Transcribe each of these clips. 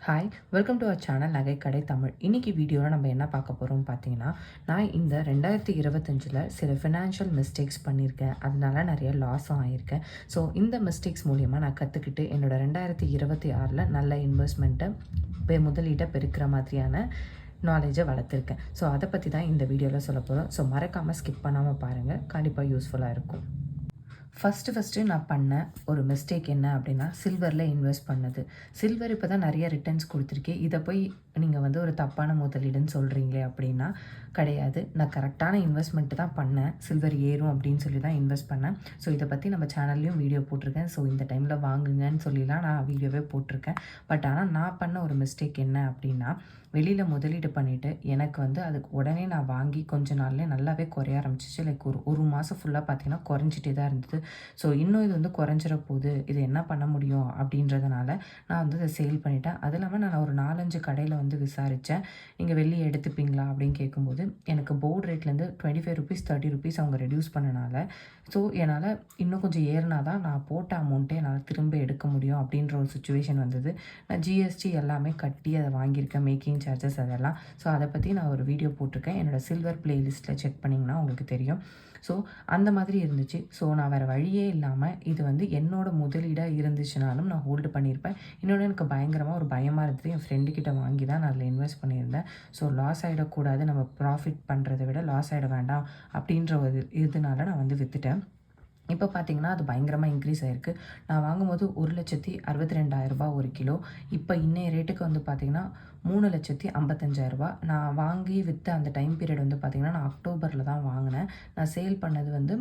Hi, welcome to our channel நகைக்கடை தமிழ். இன்னைக்கு வீடியோவில் நம்ம என்ன பார்க்க போகிறோம்னு பார்த்தீங்கன்னா, நான் இந்த 2025 சில ஃபினான்ஷியல் மிஸ்டேக்ஸ் பண்ணியிருக்கேன். அதனால நிறைய லாஸும் ஆகியிருக்கேன். ஸோ இந்த மிஸ்டேக்ஸ் மூலிமா நான் கற்றுக்கிட்டு என்னோட 2026 நல்ல இன்வெஸ்ட்மெண்ட்டை முதலீட்டை பெருக்கிற மாதிரியான நாலேஜை வளர்த்துருக்கேன். ஸோ அதை பற்றி தான் இந்த வீடியோவில் சொல்ல போகிறோம். ஸோ மறக்காமல் ஸ்கிப் பண்ணாமல் பாருங்கள், கண்டிப்பாக யூஸ்ஃபுல்லாக இருக்கும். ஃபஸ்ட்டு நான் பண்ண ஒரு மிஸ்டேக் என்ன அப்படின்னா, சில்வரில் இன்வெஸ்ட் பண்ணது. சில்வர் இப்போ தான் நிறைய ரிட்டர்ன்ஸ் கொடுத்துருக்கேன். இதை போய் நீங்கள் வந்து ஒரு தப்பான முதலீடுன்னு சொல்கிறீங்களே அப்படின்னா கிடையாது. நான் கரெக்டான இன்வெஸ்ட்மெண்ட்டு தான் பண்ணேன். சில்வர் ஏறும் அப்படின்னு சொல்லி தான் இன்வெஸ்ட் பண்ணேன். ஸோ இதை பற்றி நம்ம சேனல்லையும் வீடியோ போட்டிருக்கேன். ஸோ இந்த டைமில் வாங்குங்கன்னு சொல்லிலாம் நான் வீடியோவே போட்டிருக்கேன். பட் ஆனால் நான் பண்ண ஒரு மிஸ்டேக் என்ன அப்படின்னா, வெளியில் முதலீடு பண்ணிவிட்டு எனக்கு வந்து அதுக்கு உடனே நான் வாங்கி கொஞ்ச நாள்லேயே நல்லாவே குறைய ஆரம்பிச்சிச்சு. லைக் ஒரு மாதம் ஃபுல்லாக பார்த்திங்கன்னா குறைஞ்சிட்டே தான் இருந்தது. ஸோ இன்னும் இது வந்து குறைஞ்சிட போகுது, இது என்ன பண்ண முடியும் அப்படின்றதுனால நான் வந்து அதை சேல் பண்ணிட்டேன். அது இல்லாமல் நான் ஒரு 4-5 கடையில் வந்து விசாரித்தேன். நீங்கள் வெளியே எடுத்துப்பீங்களா அப்படின்னு கேட்கும்போது எனக்கு போர்டு ரேட்லேருந்து ₹25 ₹30 அவங்க ரெடியூஸ் பண்ணனால, ஸோ என்னால் இன்னும் கொஞ்சம் ஏறினா தான் நான் போட்ட அமௌண்ட்டே என்னால் திரும்ப எடுக்க முடியும் அப்படின்ற ஒரு சுச்சுவேஷன் வந்தது. நான் ஜிஎஸ்டி எல்லாமே கட்டி அதை வாங்கியிருக்கேன், மேக்கிங் சார்ஜஸ் அதெல்லாம். ஸோ அதை பற்றி நான் ஒரு வீடியோ போட்டிருக்கேன். என்னோடய சில்வர் பிளேலிஸ்ட்டில் செக் பண்ணிங்கன்னா உங்களுக்கு தெரியும். ஸோ அந்த மாதிரி இருந்துச்சு. ஸோ நான் வேறு வழியே இல்லாமல் இது வந்து என்னோடய முதலீடாக இருந்துச்சுனாலும் நான் ஹோல்டு பண்ணியிருப்பேன். இன்னொன்று எனக்கு பயங்கரமாக ஒரு பயமாக இருந்தது. என் ஃப்ரெண்டுக்கிட்ட வாங்கி தான் நான் அதில் இன்வெஸ்ட் பண்ணியிருந்தேன். ஸோ லாஸ் ஆகிடக்கூடாது, நம்ம ப்ராஃபிட் பண்ணுறதை விட லாஸ் ஆகிட வேண்டாம் அப்படின்ற ஒரு இதனால நான் வந்து விற்றுட்டேன். இப்போ பார்த்தீங்கன்னா அது பயங்கரமாக இன்க்ரீஸ் ஆகிருக்கு. நான் வாங்கும்போது ₹1,62,000 ஒரு கிலோ. இப்போ இன்னைய ரேட்டுக்கு வந்து பார்த்திங்கன்னா ₹3,55,000. நான் வாங்கி விற்ற அந்த டைம் பீரியட் வந்து பார்த்திங்கன்னா நான் அக்டோபரில் தான் வாங்கினேன். நான் சேல் பண்ணது வந்து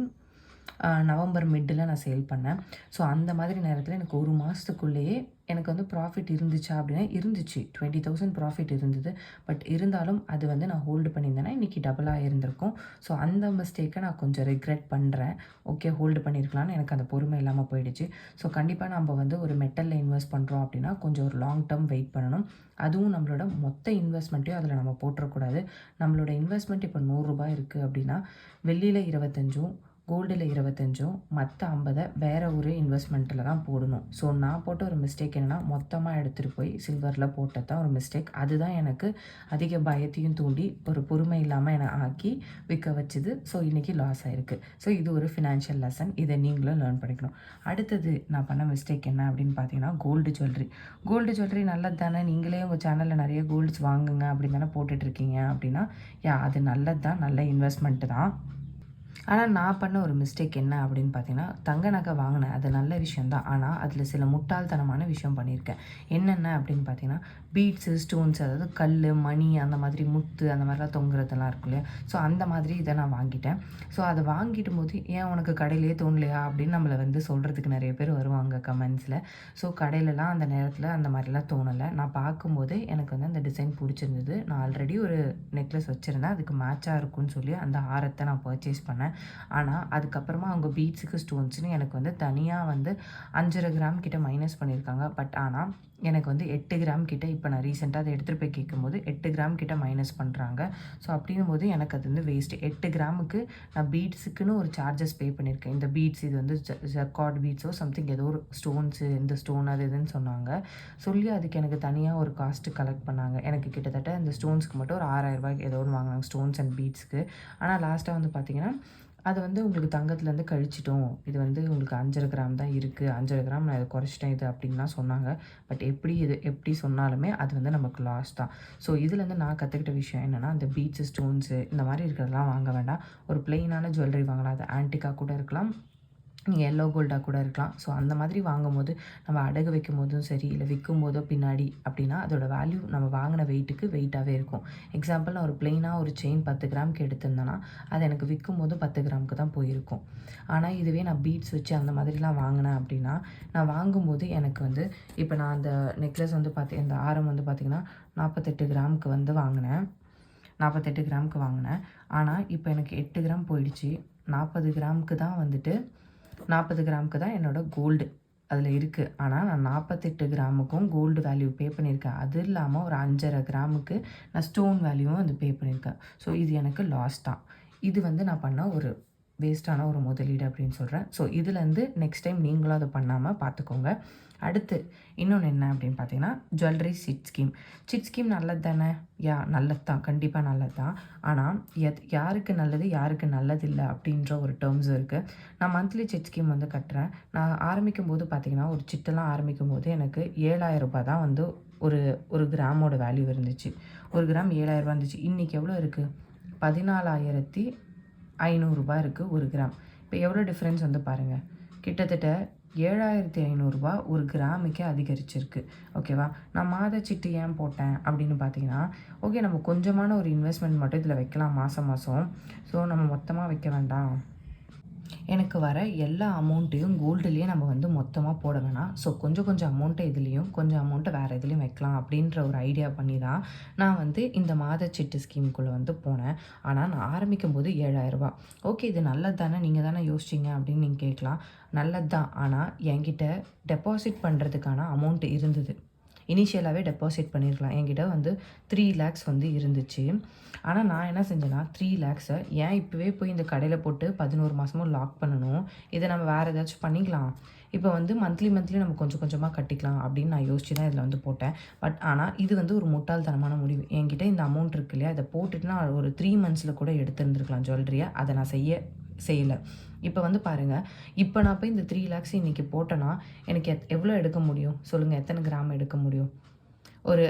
நவம்பர் மிட்டில் நான் சேல் பண்ணேன். ஸோ அந்த மாதிரி நேரத்தில் எனக்கு ஒரு மாதத்துக்குள்ளேயே எனக்கு வந்து ப்ராஃபிட் இருந்துச்சா அப்படின்னா இருந்துச்சு. 20,000 ப்ராஃபிட் இருந்தது. பட் இருந்தாலும் அது வந்து நான் ஹோல்டு பண்ணியிருந்தேன்னா இன்றைக்கி டபுளாக இருந்திருக்கும். ஸோ அந்த மிஸ்டேக்கை நான் கொஞ்சம் ரிக்ரெட் பண்ணுறேன். ஓகே, ஹோல்டு பண்ணியிருக்கலான்னு எனக்கு அந்த பொறுமை இல்லாமல் போயிடுச்சு. ஸோ கண்டிப்பாக நம்ம வந்து ஒரு மெட்டலில் இன்வெஸ்ட் பண்ணுறோம் அப்படின்னா கொஞ்சம் ஒரு லாங் டேர்ம் வெயிட் பண்ணணும். அதுவும் நம்மளோட மொத்த இன்வெஸ்ட்மெண்ட்டையும் அதில் நம்ம போட்டுறக்கூடாது. நம்மளோட இன்வெஸ்ட்மெண்ட் இப்போ ₹100 இருக்குது அப்படின்னா வெள்ளியில் 25, கோல்டில் 25, மற்ற 50 வேறு ஒரு இன்வெஸ்ட்மெண்ட்டில் தான் போடணும். ஸோ நான் போட்ட ஒரு மிஸ்டேக் என்னென்னா, மொத்தமாக எடுத்துகிட்டு போய் சில்வரில் போட்டது தான் ஒரு மிஸ்டேக். அதுதான் எனக்கு அதிக பயத்தையும் தூண்டி ஒரு பொறுமை இல்லாமல் என்னை ஆக்கி விற்க வச்சுது. ஸோ இன்றைக்கி லாஸ் ஆகிருக்கு. ஸோ இது ஒரு ஃபினான்ஷியல் லெசன். இதை நீங்களும் லேர்ன் பண்ணிக்கணும். அடுத்தது நான் பண்ண மிஸ்டேக் என்ன அப்படின்னு பார்த்தீங்கன்னா, கோல்டு ஜுவல்லரி நல்லது தானே, நீங்களே உங்கள் சேனலில் நிறைய கோல்ட்ஸ் வாங்குங்க அப்படின்னு தானே போட்டுட்ருக்கீங்க அப்படின்னா, அது நல்லது தான், நல்ல இன்வெஸ்ட்மெண்ட்டு தான். ஆனால் நான் பண்ண ஒரு மிஸ்டேக் என்ன அப்படின்னு பார்த்தீங்கன்னா, தங்க நகை வாங்கினேன், அது நல்ல விஷயந்தான். ஆனால் அதில் சில முட்டாள்தனமான விஷயம் பண்ணியிருக்கேன். என்னென்ன அப்படின்னு பார்த்தீங்கன்னா, பீட்ஸு, ஸ்டோன்ஸ், அதாவது கல், மணி, அந்த மாதிரி முத்து, அந்த மாதிரிலாம் தொங்குறதெல்லாம் இருக்கும் இல்லையா. ஸோ அந்த மாதிரி இதை நான் வாங்கிட்டேன். ஸோ அதை வாங்கிட்டும் போது ஏன் உனக்கு கடையிலேயே தோணலையா அப்படின்னு நம்மளை வந்து சொல்கிறதுக்கு நிறைய பேர் வருவாங்க கமெண்ட்ஸில். ஸோ கடையிலலாம் அந்த நேரத்தில் அந்த மாதிரிலாம் தோணலை. நான் பார்க்கும்போது எனக்கு வந்து அந்த டிசைன் பிடிச்சிருந்தது. நான் ஆல்ரெடி ஒரு நெக்லஸ் வச்சுருந்தேன், அதுக்கு மேட்சாக இருக்கும்னு சொல்லி அந்த ஹாரத்தை நான் பர்ச்சேஸ் பண்ணேன். ஆனால் அதுக்கப்புறமா அவங்க பீட்ஸுக்கு ஸ்டோன்ஸ்னு எனக்கு வந்து தனியாக வந்து 5.5 கிராம் கிட்ட மைனஸ் பண்ணியிருக்காங்க. பட் ஆனால் எனக்கு வந்து 8 கிராம் கிட்ட இப்போ நான் ரீசெண்டாக அதை எடுத்துகிட்டு போய் கேட்கும்போது 8 கிராம் கிட்ட மைனஸ் பண்ணுறாங்க. ஸோ அப்படிங்கும்போது எனக்கு அது வந்து வேஸ்ட்டு. 8 கிராமுக்கு நான் பீட்ஸுக்குன்னு ஒரு சார்ஜஸ் பே பண்ணியிருக்கேன். இந்த பீட்ஸ் இது வந்து ஜக்கார்ட் பீட்ஸோ சம்திங் ஏதோ ஒரு ஸ்டோன்ஸு, இந்த ஸ்டோன் அது இதுன்னு சொன்னாங்க. சொல்லி அதுக்கு எனக்கு தனியாக ஒரு காஸ்ட்டு கலெக்ட் பண்ணாங்க. எனக்கு கிட்டத்தட்ட இந்த ஸ்டோன்ஸ்க்கு மட்டும் ஒரு ₹6,000 ஏதோ ஒன்று வாங்கினாங்க, ஸ்டோன்ஸ் அண்ட் பீட்ஸ்க்கு. ஆனால் லாஸ்ட்டாக வந்து பார்த்திங்கன்னா அது வந்து உங்களுக்கு தங்கத்துலேருந்து கழிச்சிட்டோம், இது வந்து உங்களுக்கு 5.5 கிராம் தான் இருக்குது, 5.5 கிராம் நான் இதை குறைச்சிட்டேன் இது அப்படின்லாம் சொன்னாங்க. பட் எப்படி சொன்னாலுமே அது வந்து நமக்கு லாஸ் தான். ஸோ இதுலேருந்து நான் கற்றுக்கிட்ட விஷயம் என்னென்னா, அந்த பீட்ஸு, ஸ்டோன்ஸு இந்த மாதிரி இருக்கிறதெல்லாம் வாங்க வேண்டாம். ஒரு பிளெயினான ஜுவல்லரி வாங்கலாம். அது ஆன்டிக்காக கூட இருக்கலாம், நீங்கள் எல்லோ கோல்டாக கூட இருக்கலாம். ஸோ அந்த மாதிரி வாங்கும்போது நம்ம அடகு வைக்கும் போதும் சரி, இல்லை விற்கும் போதோ பின்னாடி அப்படின்னா அதோட வேல்யூ நம்ம வாங்கின வெயிட்டுக்கு வெயிட்டாகவே இருக்கும். எக்ஸாம்பிள், நான் ஒரு பிளெயினாக ஒரு செயின் 10 கிராமுக்கு எடுத்திருந்தேன்னா அது எனக்கு விற்கும் போது 10 கிராமுக்கு தான் போயிருக்கும். ஆனால் இதுவே நான் பீட்ஸ் வச்சு அந்த மாதிரிலாம் வாங்கினேன் அப்படின்னா, நான் வாங்கும்போது எனக்கு வந்து இப்போ நான் அந்த நெக்லஸ் வந்து இந்த ஆரம் வந்து பார்த்திங்கன்னா 48 கிராமுக்கு வந்து வாங்கினேன். 48 கிராமுக்கு வாங்கினேன். ஆனால் இப்போ எனக்கு 8 கிராம் போயிடுச்சு. 40 கிராமுக்கு தான் வந்துட்டு 40 கிராமுக்கு தான் என்னோடய கோல்டு அதில் இருக்குது. ஆனால் நான் 48 கிராமுக்கும் கோல்டு வேல்யூ பே பண்ணியிருக்கேன். அது இல்லாமல் ஒரு 5.5 கிராமுக்கு நான் ஸ்டோன் வேல்யூவும் வந்து பே பண்ணியிருக்கேன். ஸோ இது எனக்கு லாஸ் தான். இது வந்து நான் பண்ண ஒரு வேஸ்ட்டான ஒரு முதலீடு அப்படின்னு சொல்கிறேன். ஸோ இதுலேருந்து நெக்ஸ்ட் டைம் நீங்களும் அதை பண்ணாமல் பார்த்துக்கோங்க. அடுத்து இன்னொன்று என்ன அப்படின்னு பார்த்தீங்கன்னா, jewellery chit scheme. Chit scheme நல்லது தானே? நல்லது தான், கண்டிப்பாக நல்லது தான். ஆனால் யாருக்கு நல்லது, யாருக்கு நல்லதில்லை அப்படின்ற ஒரு டேர்ம்ஸ் இருக்குது. நான் மந்த்லி சிட் ஸ்கீம் வந்து கட்டுறேன். நான் ஆரம்பிக்கும்போது பார்த்தீங்கன்னா, ஒரு சிட்டெல்லாம் ஆரம்பிக்கும்போது எனக்கு ரூ. 7,000 தான் வந்து ஒரு ஒரு கிராமோட வேல்யூ இருந்துச்சு. ஒரு கிராம் ரூ. 7,000 இருந்துச்சு. இன்றைக்கி எவ்வளோ இருக்குது? ரூ. 14,500 இருக்குது ஒரு கிராம். இப்போ எவ்வளோ டிஃப்ரென்ஸ் வந்து பாருங்கள். கிட்டத்தட்ட ரூ. 7,500 ஒரு கிராமுக்கே அதிகரிச்சிருக்கு. ஓகேவா? நான் மாதச்சீட்டு ஏன் போட்டேன் அப்படின்னு பார்த்தீங்கன்னா, ஓகே நம்ம கொஞ்சமான ஒரு இன்வெஸ்ட்மெண்ட் மட்டும் இதில் வைக்கலாம் மாதம் மாதம். ஸோ நம்ம மொத்தமாக வைக்க வேண்டாம். எனக்கு வர எல்லா அமௌண்ட்டையும் கோல்டுலேயே நம்ம வந்து மொத்தமாக போட வேணாம். ஸோ கொஞ்சம் கொஞ்சம் அமௌண்ட்டை இதுலேயும், கொஞ்சம் அமௌண்ட்டை வேறு இதுலேயும் வைக்கலாம் அப்படின்ற ஒரு ஐடியா பண்ணி தான் நான் வந்து இந்த மாதச்சீட்டு ஸ்கீமுக்குள்ளே வந்து போனேன். ஆனால் நான் ஆரம்பிக்கும்போது ரூ. 7,000. ஓகே இது நல்லது தானே, நீங்கள் தானே யோசிச்சிங்க அப்படின்னு நீங்கள் கேட்கலாம். நல்லது தான். ஆனால் என்கிட்ட டெபாசிட் பண்ணுறதுக்கான அமௌண்ட் இருந்தது. இனிஷியலாகவே டெபாசிட் பண்ணியிருக்கலாம். என்கிட்ட வந்து 3 lakhs வந்து இருந்துச்சு. ஆனால் நான் என்ன செஞ்சேன்னா 3 lakhஸை ஏன் இப்போவே போய் இந்த கடையில் போட்டு 11 மாதமும் லாக் பண்ணணும், இதை நம்ம வேறு ஏதாச்சும் பண்ணிக்கலாம். இப்போ வந்து மந்த்லி நம்ம கொஞ்சம் கொஞ்சமாக கட்டிக்கலாம் அப்படின்னு நான் யோசிச்சு தான் இதில் வந்து போட்டேன். பட் ஆனால் இது வந்து ஒரு முட்டாள்தனமான முடிவு. என்கிட்ட இந்த அமௌண்ட் இருக்கு இல்லையா, அதை போட்டுட்டு நான் ஒரு 3 monthsல கூட எடுத்துருந்துருக்கலாம் ஜுவல்லரியை. அதை நான் செய்யலை. இப்போ வந்து பாருங்கள், இப்போ நான் போய் இந்த 3 lakhs இன்றைக்கி போட்டேன்னா எனக்கு எவ்வளோ எடுக்க முடியும் சொல்லுங்கள்? எத்தனை கிராம் எடுக்க முடியும்? ஒரு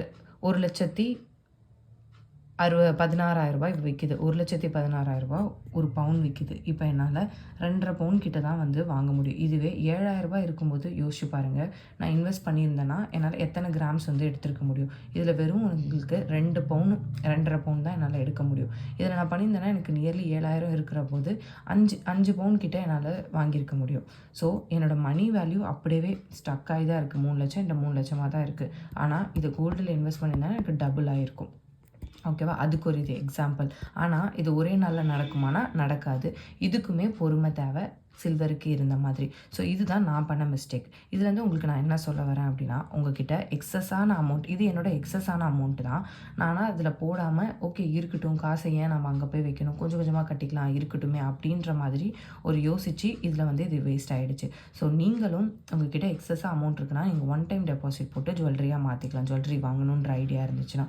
1,16,000 இப்போ விற்கிது. 1,16,000 ஒரு பவுன் விற்கிது. இப்போ என்னால் 2.5 பவுன் கிட்ட தான் வந்து வாங்க முடியும். இதுவே ரூ. 7,000 இருக்கும்போது யோசிச்சு பாருங்கள், நான் இன்வெஸ்ட் பண்ணியிருந்தேன்னா என்னால் எத்தனை கிராம்ஸ் வந்து எடுத்துருக்க முடியும்? இதில் வெறும் உங்களுக்கு 2 பவுன் 2.5 பவுன் தான் என்னால் எடுக்க முடியும். இதில் நான் பண்ணியிருந்தேன்னா எனக்கு நியர்லி 7,000 இருக்கிற போது 5 பவுன் கிட்ட என்னால் வாங்கியிருக்க முடியும். ஸோ என்னோடய மணி வேல்யூ அப்படியே ஸ்டக் ஆகி தான் இருக்குது. 3 லட்சம் இந்த 3 லட்சமாக தான் இருக்குது. ஆனால் இது கோல்டில் இன்வெஸ்ட் பண்ணியிருந்தேன்னா எனக்கு டபுள் ஆகிருக்கும். ஓகேவா? அதுக்கு ஒரு இது எக்ஸாம்பிள். ஆனால் இது ஒரே நாளில் நடக்குமானா நடக்காது. இதுக்குமே பொறுமை தேவை, சில்வருக்கு இருந்த மாதிரி. ஸோ இதுதான் நான் பண்ண மிஸ்டேக். இதுலேருந்து உங்களுக்கு நான் என்ன சொல்ல வரேன் அப்படின்னா, உங்ககிட்ட எக்ஸஸான அமௌண்ட், இது என்னோடய எக்ஸஸான அமௌண்ட்டு தான். நானாக அதில் போடாமல் ஓகே இருக்கட்டும், காசை ஏன் நம்ம அங்கே போய் வைக்கணும், கொஞ்சம் கொஞ்சமாக கட்டிக்கலாம் இருக்கட்டுமே அப்படின்ற மாதிரி ஒரு யோசித்து இதில் வந்து இது வேஸ்ட் ஆகிடுச்சு. ஸோ நீங்களும் உங்ககிட்ட எக்ஸஸாக அமௌண்ட் இருக்குன்னா நீங்கள் 1 டைம் டெபாசிட் போட்டு ஜுவல்லரியாக மாற்றிக்கலாம். ஜுவல்லரி வாங்கணுன்ற ஐடியா இருந்துச்சுன்னா.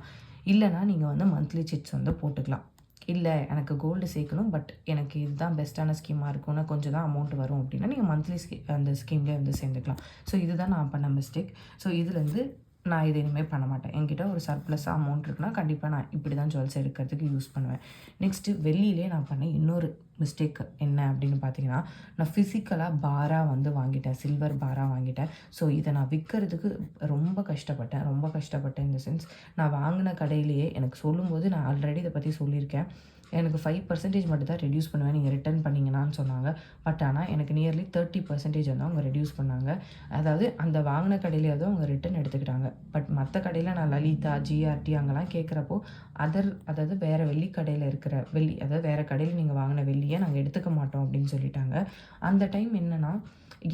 இல்லைனா நீங்கள் வந்து மந்த்லி சிட்ஸ் வந்து போட்டுக்கலாம். இல்லை எனக்கு கோல்டு சேர்க்கணும், பட் எனக்கு இதுதான் பெஸ்ட்டான ஸ்கீமாக இருக்கும்னு கொஞ்சம் தான் அமௌண்ட் வரும் அப்படின்னா நீங்கள் மந்த்லி அந்த ஸ்கீம்லேயே வந்து சேர்ந்துக்கலாம். ஸோ இதுதான் நான் பண்ண மிஸ்டேக். ஸோ இதுலேருந்து நான் இது இனிமேல் பண்ண மாட்டேன். என்கிட்ட ஒரு சர்ப்ளஸாக அமௌண்ட் இருக்குன்னா கண்டிப்பாக நான் இப்படி தான் ஜுவல்ஸ் எடுக்கிறதுக்கு யூஸ் பண்ணுவேன். நெக்ஸ்ட்டு வெள்ளியிலே நான் பண்ண இன்னொரு மிஸ்டேக் என்ன அப்படின்னு பார்த்தீங்கன்னா, நான் ஃபிசிக்கலாக பாராக வந்து வாங்கிட்டேன், சில்வர் பாராக வாங்கிட்டேன். ஸோ இதை நான் விற்கிறதுக்கு ரொம்ப கஷ்டப்பட்டேன் இந்த சென்ஸ், நான் வாங்கின கடையிலேயே எனக்கு சொல்லும்போது நான் ஆல்ரெடி இதை பற்றி சொல்லியிருக்கேன். எனக்கு 5% மட்டும் தான் ரெடியூஸ் பண்ணுவேன் நீங்கள் ரிட்டர்ன் பண்ணிங்கன்னான்னு சொன்னாங்க. பட் ஆனால் எனக்கு நியர்லி 30% வந்து அவங்க ரெடியூஸ் பண்ணாங்க. அதாவது அந்த வாங்கின கடையிலேயாவது அவங்க ரிட்டர்ன் எடுத்துக்கிட்டாங்க. பட் மற்ற கடையில் நான் லலிதா, ஜிஆர்டி அங்கெல்லாம் கேட்குறப்போ அதாவது வேறு வெள்ளி கடையில் இருக்கிற அதாவது வேறு கடையில் நீங்கள் வாங்கின வெள்ளியை நாங்கள் எடுத்துக்க மாட்டோம் அப்படின்னு சொல்லிட்டாங்க. அந்த டைம் என்னென்னா,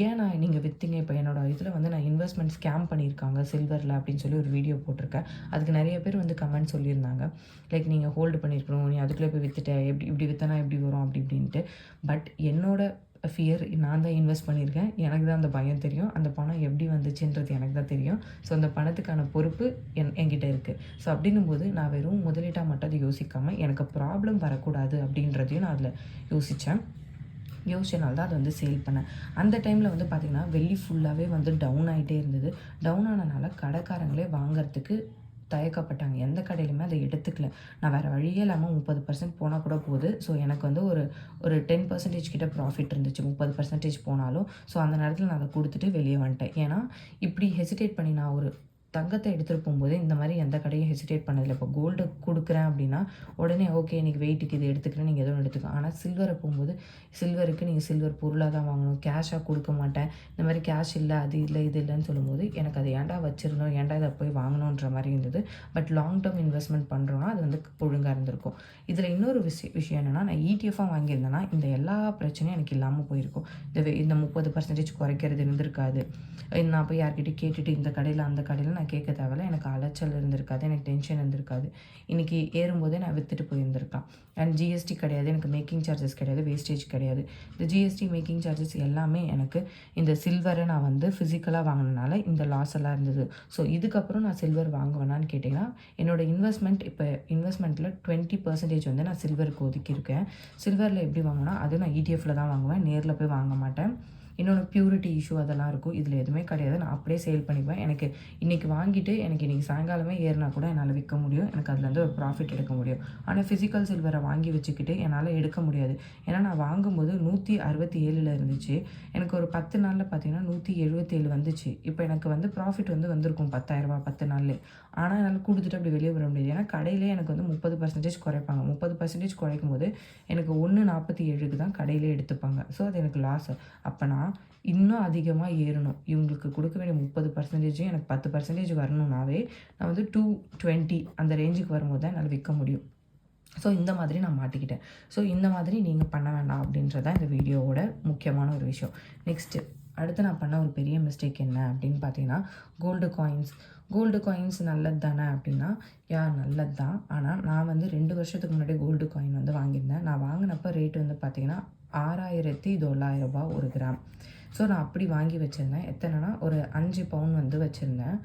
ஏன் நான் நீங்கள் விற்றீங்க, இப்போ என்னோடய இதில் வந்து நான் இன்வெஸ்ட்மெண்ட் ஸ்கேம் பண்ணியிருக்காங்க சில்வரில் அப்படின்னு சொல்லி ஒரு வீடியோ போட்டிருக்கேன். அதுக்கு நிறைய பேர் வந்து கமெண்ட் சொல்லியிருந்தாங்க, லைக் நீங்கள் ஹோல்டு பண்ணியிருக்கணும், நீ அதுக்குள்ளே போய் விற்றுட்ட, இப்படி விற்றனா எப்படி வரும் அப்படி இப்படின்ட்டு. பட் என்னோட ஃபியர், நான் தான் இன்வெஸ்ட் பண்ணியிருக்கேன், எனக்கு தான் அந்த பயம் தெரியும், அந்த பணம் எப்படி வந்துச்சுன்றது எனக்கு தான் தெரியும். ஸோ அந்த பணத்துக்கான பொறுப்பு என்கிட்ட இருக்குது. ஸோ அப்படின்னும்போது நான் வெறும் முதலீட்டாக மட்டும் அதை யோசிக்காமல் எனக்கு ப்ராப்ளம் வரக்கூடாது அப்படின்றதையும் நான் அதில் யோசிச்சனால தான் அதை வந்து சேல் பண்ணேன். அந்த டைமில் வந்து பார்த்திங்கன்னா வெள்ளி ஃபுல்லாகவே வந்து டவுன் ஆகிட்டே இருந்தது. டவுன் ஆனனால கடைக்காரங்களே வாங்கிறதுக்கு தயக்கப்பட்டாங்க. எந்த கடையிலுமே அதை எடுத்துக்கல. நான் வேறு வழியே இல்லாமல் 30% போனால் கூட போகுது. ஸோ எனக்கு வந்து ஒரு 10% கிட்ட ப்ராஃபிட் இருந்துச்சு 30% போனாலும். ஸோ அந்த நேரத்தில் நான் அதை கொடுத்துட்டு வெளியே வந்துட்டேன். ஏன்னா இப்படி ஹெசிடேட் பண்ணி நான் ஒரு தங்கத்தை எடுத்துகிட்டு போகும்போது இந்த மாதிரி எந்த கடையும் ஹெசிடேட் பண்ணதில்லை. இப்போ கோல்டு கொடுக்குறேன் அப்படின்னா உடனே ஓகே இன்றைக்கி வெயிட்டுக்கு இது எடுத்துக்கிறேன், நீங்கள் எதுவும் எடுத்துக்கலாம். ஆனால் சில்வரை போகும்போது சில்வருக்கு நீங்கள் சில்வர் பொருளாக தான் வாங்கணும், கேஷாக கொடுக்க மாட்டேன், இந்த மாதிரி கேஷ் இல்லை அது இல்லை இது இல்லைன்னு சொல்லும்போது எனக்கு அதை ஏன்டா வச்சுருந்தோம், ஏன்டா இதை போய் வாங்கணுன்ற மாதிரி இருந்தது. பட் லாங் டேர்ம் இன்வெஸ்ட்மெண்ட் பண்ணுறோன்னா அது வந்து ஒழுங்காக இருந்திருக்கும். இதில் இன்னொரு விஷயம் என்னென்னா, நான் ETF வாங்கியிருந்தேன்னா இந்த எல்லா பிரச்சனையும் எனக்கு இல்லாமல் போயிருக்கும். இந்த 30% குறைக்கிறது இருந்திருக்காது. நான் போய் யார்கிட்ட கேட்டுட்டு இந்த கடையில் அந்த கடையில் நான் கேட்க தேவையில்ல. எனக்கு அலைச்சல் இருந்திருக்காது, எனக்கு டென்ஷன் இருந்திருக்காது. இன்றைக்கி ஏறும்போதே நான் விற்றுட்டு போயிருந்திருக்கலாம். அண்ட் ஜிஎஸ்டி கிடையாது, எனக்கு மேக்கிங் சார்ஜஸ் கிடையாது, வேஸ்டேஜ் கிடையாது. இந்த ஜிஎஸ்டி மேக்கிங் சார்ஜஸ் எல்லாமே எனக்கு இந்த சில்வரை நான் வந்து ஃபிசிக்கலாக வாங்கினனால இந்த லாஸ் எல்லாம் இருந்தது. ஸோ இதுக்கப்புறம் நான் சில்வர் வாங்குவேனான்னு கேட்டிங்கன்னா, என்னோடய இன்வெஸ்ட்மெண்ட்டில் 20% வந்து நான் சில்வருக்கு ஒதுக்கியிருக்கேன். சில்வரில் எப்படி வாங்கினா அதுவும் நான் இடிஎஃப்பில் தான் வாங்குவேன், நேரில் போய் வாங்க மாட்டேன். இன்னொன்று பியூரிட்டி இஷ்யூ அதெல்லாம் இருக்கும். இதில் எதுவுமே கிடையாது. நான் அப்படியே சேல் பண்ணிப்பேன். எனக்கு இன்றைக்கி வாங்கிட்டு எனக்கு இன்றைக்கி சாயங்காலமே ஏறினா கூட என்னால் விற்க முடியும். எனக்கு அதுலேருந்து ஒரு ப்ராஃபிட் எடுக்க முடியும். ஆனால் ஃபிசிக்கல் சில்வரை வாங்கி வச்சுக்கிட்டு என்னால் எடுக்க முடியாது. ஏன்னா நான் வாங்கும்போது 167 இருந்துச்சு. எனக்கு ஒரு 10 நாளில் பார்த்தீங்கன்னா 177 வந்துச்சு. இப்போ எனக்கு வந்து ப்ராஃபிட் வந்து வந்திருக்கும் 10,000 10 நாள்லேயே. ஆனால் என்னால் கொடுத்துட்டு அப்படி வெளியே வர முடியாது. ஏன்னா கடையிலே எனக்கு வந்து 30% குறைப்பாங்க. 30% குறைக்கும் போது எனக்கு 147க்கு தான் கடையிலே எடுத்துப்பாங்க. ஸோ அது எனக்கு லாஸ். அப்போ நான் இன்னும் அதிகமாக ஏறணும். இவங்களுக்கு கொடுக்க வேண்டிய 30% எனக்கு 10% வரணும்னாவே நான் வந்து 220 அந்த ரேஞ்சுக்கு வரும்போது தான் என்னால் விற்க முடியும். ஸோ இந்த மாதிரி நான் மாட்டிக்கிட்டேன். ஸோ இந்த மாதிரி நீங்கள் பண்ண வேண்டாம் அப்படின்றது தான் இந்த வீடியோவோட முக்கியமான ஒரு விஷயம். நெக்ஸ்ட்டு அடுத்து நான் பண்ண ஒரு பெரிய மிஸ்டேக் என்ன அப்படின்னு பார்த்தீங்கன்னா, கோல்டு காயின்ஸ் நல்லது தானே அப்படின்னா, நல்லது தான். ஆனால் நான் வந்து 2 வருஷத்துக்கு முன்னாடி கோல்டு காயின் வந்து வாங்கியிருந்தேன். நான் வாங்கினப்போ ரேட் வந்து பார்த்தீங்கன்னா 6,900 ஒரு கிராம். ஸோ நான் அப்படி வாங்கி வச்சுருந்தேன். எத்தனைனா ஒரு 5 பவுன் வந்து வச்சுருந்தேன்.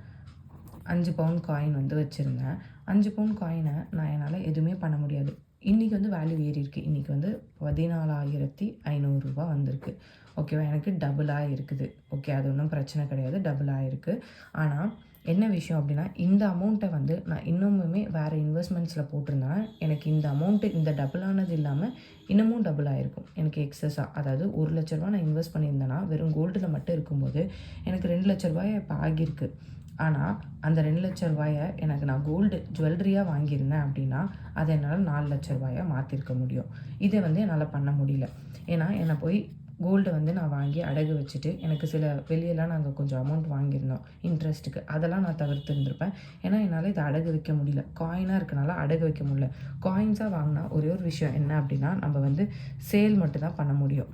5 பவுன் காயின் வந்து வச்சுருந்தேன். 5 பவுன் காயினை நான் என்னால் எதுவுமே பண்ண முடியாது. இன்றைக்கி வந்து வேல்யூ ஏறி இருக்குது. இன்றைக்கி வந்து 14,500 வந்திருக்கு. ஓகேவா, எனக்கு டபுளாக இருக்குது. ஓகே, அது ஒன்றும் பிரச்சனை கிடையாது, டபுளாக இருக்குது. ஆனால் என்ன விஷயம் அப்படின்னா, இந்த அமௌண்ட்டை வந்து நான் இன்னுமுமே வேறு இன்வெஸ்ட்மெண்ட்ஸில் போட்டிருந்தேன்னா எனக்கு இந்த அமௌண்ட்டு இந்த டபுள் ஆனது இல்லாமல் இன்னமும் டபுள் ஆகிருக்கும். எனக்கு எக்ஸஸாக, அதாவது 1,00,000 நான் இன்வெஸ்ட் பண்ணியிருந்தேன்னா வெறும் கோல்டில் மட்டும் இருக்கும்போது எனக்கு 2,00,000 இப்போ ஆகியிருக்கு. ஆனால் அந்த 2,00,000 எனக்கு நான் கோல்டு ஜுவல்லரியாக வாங்கியிருந்தேன் அப்படின்னா அதை என்னால் 4,00,000 மாற்றிருக்க முடியும். இதை வந்து என்னால் பண்ண முடியல. ஏன்னா என்னை போய் கோல்டை வந்து நான் வாங்கி அடகு வச்சுட்டு எனக்கு சில வெளியெல்லாம் நாங்கள் கொஞ்சம் அமௌண்ட் வாங்கியிருந்தோம் இன்ட்ரெஸ்ட்டுக்கு. அதெல்லாம் நான் தவிர்த்து இருந்திருப்பேன். ஏன்னா என்னால் இதை அடகு வைக்க முடியல. காயினாக இருக்கனால அடகு வைக்க முடியல. காயின்ஸாக வாங்கினா ஒரே ஒரு விஷயம் என்ன அப்படின்னா, நம்ம வந்து சேல் மட்டும்தான் பண்ண முடியும்,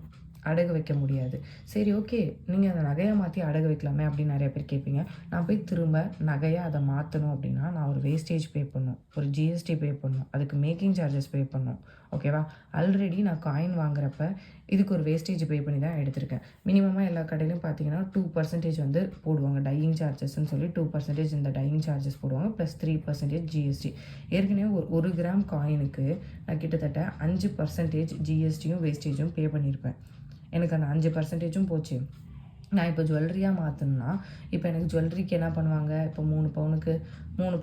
அடகு வைக்க முடியாது. சரி, ஓகே, நீங்கள் அதை நகையாக மாற்றி அடகு வைக்கலாமே அப்படின்னு நிறைய பேர் கேட்பீங்க. நான் போய் திரும்ப நகையாக அதை மாற்றணும் அப்படின்னா நான் ஒரு வேஸ்டேஜ் பே பண்ணணும், ஒரு ஜிஎஸ்டி பே பண்ணணும், அதுக்கு மேக்கிங் சார்ஜஸ் பே பண்ணணும். ஓகேவா, ஆல்ரெடி நான் காயின் வாங்குறப்ப இதுக்கு ஒரு வேஸ்டேஜ் பே பண்ணி தான் எடுத்திருக்கேன். மினிமமாக எல்லா கடையிலும் பார்த்தீங்கன்னா 2% வந்து போடுவாங்க, டையிங் சார்ஜஸ்ன்னு சொல்லி 2% இந்த டையிங் சார்ஜஸ் போடுவாங்க, ப்ளஸ் 3% ஜிஎஸ்டி. ஏற்கனவே ஒரு கிராம் காயினுக்கு நான் கிட்டத்தட்ட 5% ஜிஎஸ்டியும் வேஸ்டேஜும் பே பண்ணியிருப்பேன். எனக்கு அந்த 5%ம் போச்சு. நான் இப்போ ஜுவல்லரியாக மாற்றணுன்னா இப்போ எனக்கு ஜுவல்லரிக்கு என்ன பண்ணுவாங்க, இப்போ 3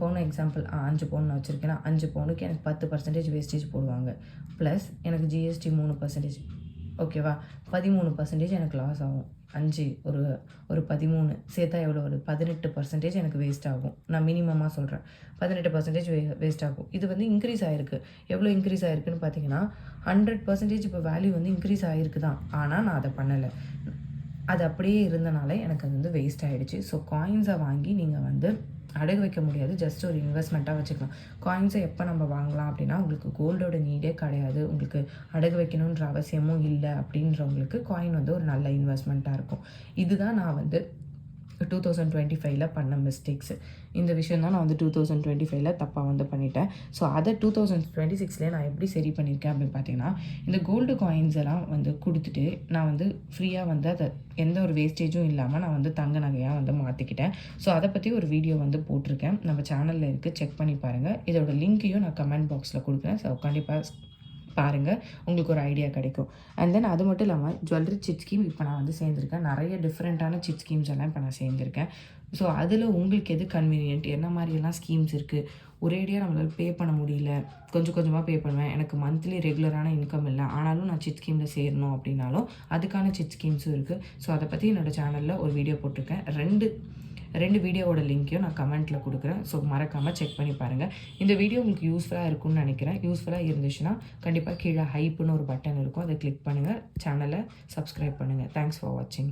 பவுன் எக்ஸாம்பிள் 5 பவுன் நான் வச்சுருக்கேன்னா 5 பவுனுக்கு எனக்கு 10% வேஸ்டேஜ் போடுவாங்க. ப்ளஸ் எனக்கு ஜிஎஸ்டி 3%. ஓகேவா, 13% எனக்கு லாஸ் ஆகும். 5 ஒரு 13 சேர்த்தா எவ்வளோ வருது, 18% எனக்கு வேஸ்ட் ஆகும். நான் மினிமமாக சொல்கிறேன், 18% வேஸ்ட் ஆகும். இது வந்து இன்க்ரீஸ் ஆகிருக்கு. எவ்வளோ இன்க்ரீஸ் ஆகிருக்குன்னு பார்த்தீங்கன்னா 100% இப்போ வேல்யூ வந்து இன்க்ரீஸ் ஆகிருக்கு தான். ஆனால் நான் அதை பண்ணலை. அது அப்படியே இருந்தனால எனக்கு அது வந்து வேஸ்ட் ஆகிடுச்சு. ஸோ காயின்ஸை வாங்கி நீங்கள் வந்து அடகு வைக்க முடியாது, ஜஸ்ட் ஒரு இன்வெஸ்ட்மெண்ட்டாக வச்சுக்கலாம். காயின்ஸை எப்போ நம்ம வாங்கலாம் அப்படின்னா, உங்களுக்கு கோல்டோட நீடே கிடையாது, உங்களுக்கு அடகு வைக்கணுன்ற அவசியமும் இல்லை அப்படின்றவங்களுக்கு காயின் வந்து ஒரு நல்ல இன்வெஸ்ட்மெண்ட்டாக இருக்கும். இதுதான் நான் வந்து 2025 பண்ண மிஸ்டேக்ஸு. இந்த விஷயம் தான் நான் வந்து 2025 தப்பாக வந்து பண்ணிட்டேன். ஸோ அதை 2026 நான் எப்படி சரி பண்ணியிருக்கேன் அப்படின்னு பார்த்தீங்கன்னா, இந்த கோல்டு காயின்ஸ் எல்லாம் வந்து கொடுத்துட்டு நான் வந்து ஃப்ரீயாக வந்து அதை எந்த ஒரு வேஸ்டேஜும் இல்லாமல் நான் வந்து தங்க நகையாக வந்து மாற்றிக்கிட்டேன். ஸோ அதை பற்றி ஒரு வீடியோ வந்து போட்டிருக்கேன், நம்ம சேனலில் இருக்குது, செக் பண்ணி பாருங்கள். இதோட லிங்க்கையும் நான் கமெண்ட் பாக்ஸில் கொடுக்குறேன். ஸோ கண்டிப்பாக பாருங்கள், உங்களுக்கு ஒரு ஐடியா கிடைக்கும். அண்ட் தென் அது மட்டும் இல்லாமல் ஜுவல்லரி சிட் ஸ்கீம் இப்போ நான் வந்து சேர்ந்துருக்கேன். நிறைய டிஃப்ரெண்ட்டான சிட் ஸ்கீம்ஸ் எல்லாம் இப்போ நான் சேர்ந்துருக்கேன். ஸோ அதில் உங்களுக்கு எது கன்வீனியன்ட், என்ன மாதிரியெல்லாம் ஸ்கீம்ஸ் இருக்குது, ஒரேடியாக நம்மளால் பே பண்ண முடியல, கொஞ்சம் கொஞ்சமாக பே பண்ணுவேன், எனக்கு மந்த்லி ரெகுலரான இன்கம் இல்லை, ஆனாலும் நான் சிட் ஸ்கீமில் சேரணும் அப்படின்னாலும் அதுக்கான சிட் ஸ்கீம்ஸும் இருக்குது. ஸோ அதை பற்றி என்னோடய சேனலில் ஒரு வீடியோ போட்டிருக்கேன். ரெண்டு வீடியோவோட லிங்க்கையும் நான் கமெண்ட்டில் கொடுக்குறேன். ஸோ மறக்காமல் செக் பண்ணி பாருங்கள். இந்த வீடியோ உங்களுக்கு யூஸ்ஃபுல்லாக இருக்கும்னு நினைக்கிறேன். யூஸ்ஃபுல்லாக இருந்துச்சுன்னா கண்டிப்பாக கீழே ஹைப்புன்னு ஒரு பட்டன் இருக்கும், அதை கிளிக் பண்ணுங்கள், சேனலை சப்ஸ்கிரைப் பண்ணுங்கள். தேங்க்ஸ் ஃபார் வாட்சிங்.